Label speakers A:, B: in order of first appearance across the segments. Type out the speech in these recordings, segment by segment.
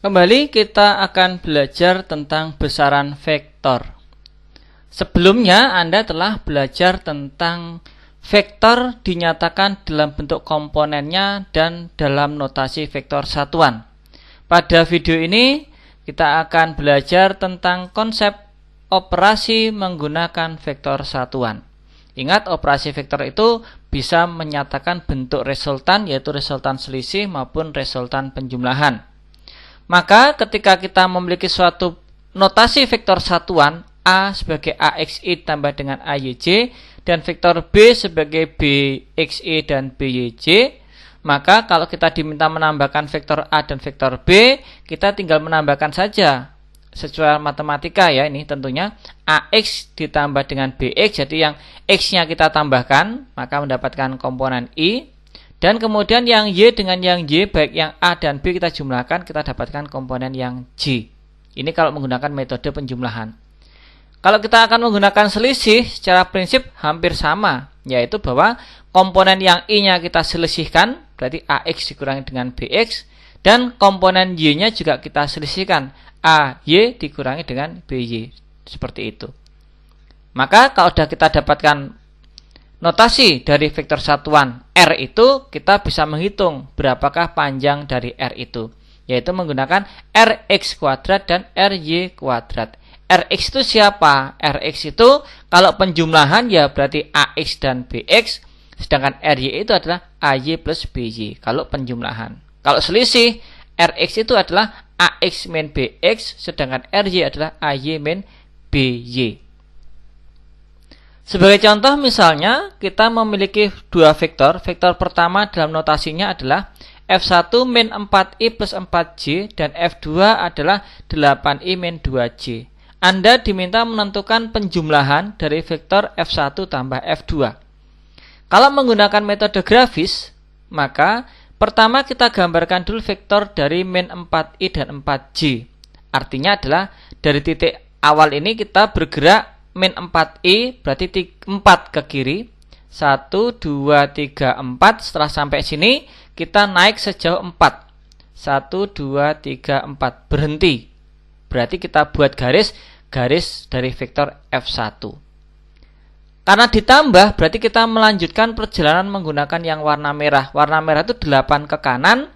A: Kembali kita akan belajar tentang besaran vektor. Sebelumnya Anda telah belajar tentang vektor dinyatakan dalam bentuk komponennya dan dalam notasi vektor satuan. Pada video ini kita akan belajar tentang konsep operasi menggunakan vektor satuan. Ingat, operasi vektor itu bisa menyatakan bentuk resultan, yaitu resultan selisih maupun resultan penjumlahan. Maka ketika kita memiliki suatu notasi vektor satuan, A sebagai AXI tambah dengan AYJ dan vektor B sebagai BXI dan BYJ, maka kalau kita diminta menambahkan vektor A dan vektor B, kita tinggal menambahkan saja sesuai matematika ya, ini tentunya AX ditambah dengan BX, jadi yang X-nya kita tambahkan maka mendapatkan komponen I. Dan kemudian yang Y dengan yang Y, baik yang A dan B kita jumlahkan, kita dapatkan komponen yang J. Ini kalau menggunakan metode penjumlahan. Kalau kita akan menggunakan selisih, secara prinsip hampir sama, yaitu bahwa komponen yang I-nya kita selisihkan, berarti AX dikurangi dengan BX, dan komponen Y-nya juga kita selisihkan, AY dikurangi dengan BY. Seperti itu. Maka kalau sudah kita dapatkan notasi dari vektor satuan R itu, kita bisa menghitung berapakah panjang dari R itu, yaitu menggunakan Rx kuadrat dan Ry kuadrat. Rx itu siapa? Rx itu kalau penjumlahan ya berarti AX dan BX, sedangkan Ry itu adalah AY plus BY kalau penjumlahan. Kalau selisih, Rx itu adalah AX min BX, sedangkan Ry adalah AY min BY. Sebagai contoh misalnya kita memiliki dua vektor. Vektor pertama dalam notasinya adalah F1 min 4I plus 4J dan F2 adalah 8I min 2J. Anda diminta menentukan penjumlahan dari vektor F1 tambah F2. Kalau menggunakan metode grafis, maka pertama kita gambarkan dulu vektor dari min 4I dan 4J. Artinya adalah dari titik awal ini kita bergerak min 4I, berarti 4 ke kiri, 1, 2, 3, 4. Setelah sampai sini kita naik sejauh 4, 1, 2, 3, 4, berhenti. Berarti kita buat garis dari vektor F1. Karena ditambah, berarti kita melanjutkan perjalanan menggunakan yang warna merah. Warna merah itu 8 ke kanan,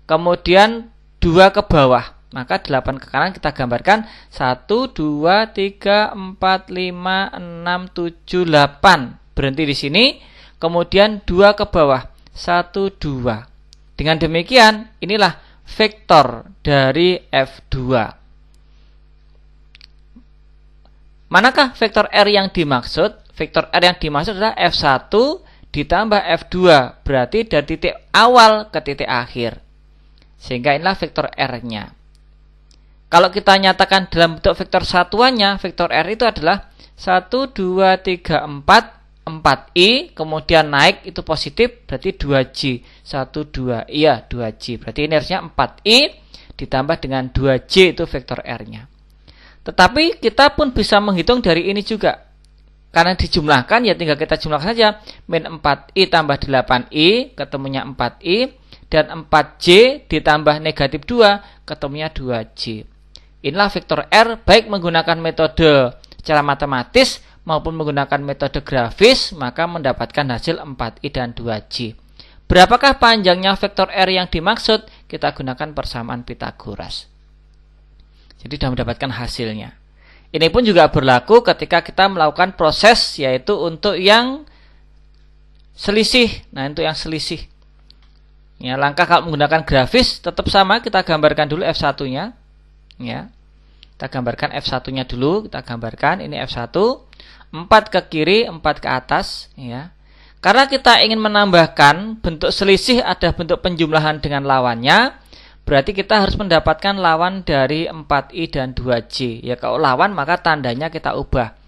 A: kemudian 2 ke bawah. Maka 8 ke kanan kita gambarkan 1, 2, 3, 4, 5, 6, 7, 8. Berhenti di sini. Kemudian 2 ke bawah. 1, 2. Dengan demikian, inilah vektor dari F2. Manakah vektor R yang dimaksud? Vektor R yang dimaksud adalah F1 ditambah F2. Berarti dari titik awal ke titik akhir. Sehingga inilah vektor R-nya. Kalau kita nyatakan dalam bentuk vektor satuannya, vektor R itu adalah 1, 2, 3, 4, 4I, kemudian naik itu positif, berarti 2J. 1, 2, iya 2J. Berarti ini harusnya 4I ditambah dengan 2J itu vektor R-nya. Tetapi kita pun bisa menghitung dari ini juga. Karena dijumlahkan, ya tinggal kita jumlahkan saja. Min 4I tambah 8I, ketemunya 4I. Dan 4J ditambah negatif 2, ketemunya 2J. Inilah vektor R, baik menggunakan metode secara matematis maupun menggunakan metode grafis, maka mendapatkan hasil 4I dan 2J. Berapakah panjangnya vektor R yang dimaksud? Kita gunakan persamaan Pythagoras. Jadi sudah mendapatkan hasilnya. Ini pun juga berlaku ketika kita melakukan proses, yaitu untuk yang selisih. Nah, untuk yang selisih. Ya, langkah kalau menggunakan grafis tetap sama, kita gambarkan dulu F1-nya. Ya. Kita gambarkan F1-nya dulu, kita gambarkan ini F1, 4 ke kiri, 4 ke atas, ya. Karena kita ingin menambahkan bentuk selisih ada bentuk penjumlahan dengan lawannya, berarti kita harus mendapatkan lawan dari 4I dan 2J. Ya, kalau lawan maka tandanya kita ubah.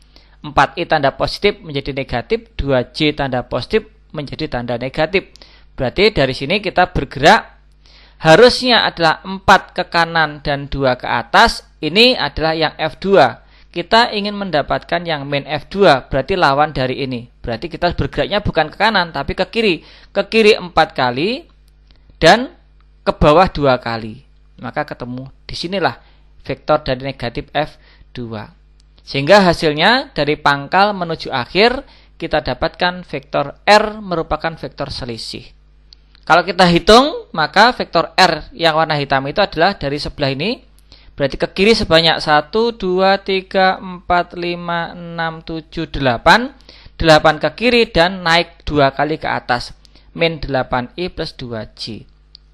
A: 4I tanda positif menjadi negatif, 2J tanda positif menjadi tanda negatif. Berarti dari sini kita bergerak harusnya adalah 4 ke kanan dan 2 ke atas. Ini adalah yang F2. Kita ingin mendapatkan yang min F2, berarti lawan dari ini. Berarti kita bergeraknya bukan ke kanan tapi ke kiri. Ke kiri 4 kali dan ke bawah 2 kali. Maka ketemu disinilah vektor dari negatif F2. Sehingga hasilnya dari pangkal menuju akhir kita dapatkan vektor R merupakan vektor selisih. Kalau kita hitung, maka vektor R yang warna hitam itu adalah dari sebelah ini. Berarti ke kiri sebanyak 1, 2, 3, 4, 5, 6, 7, 8. 8 ke kiri dan naik 2 kali ke atas. Min 8I plus 2J.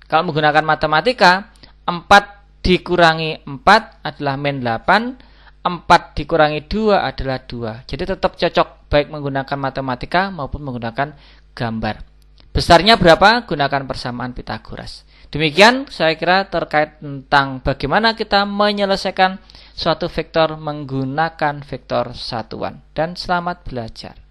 A: Kalau menggunakan matematika, 4 dikurangi 4 adalah min 8. 4 dikurangi 2 adalah 2. Jadi tetap cocok baik menggunakan matematika maupun menggunakan gambar. Besarnya berapa? Gunakan persamaan Pythagoras. Demikian saya kira terkait tentang bagaimana kita menyelesaikan suatu vektor menggunakan vektor satuan. Dan selamat belajar.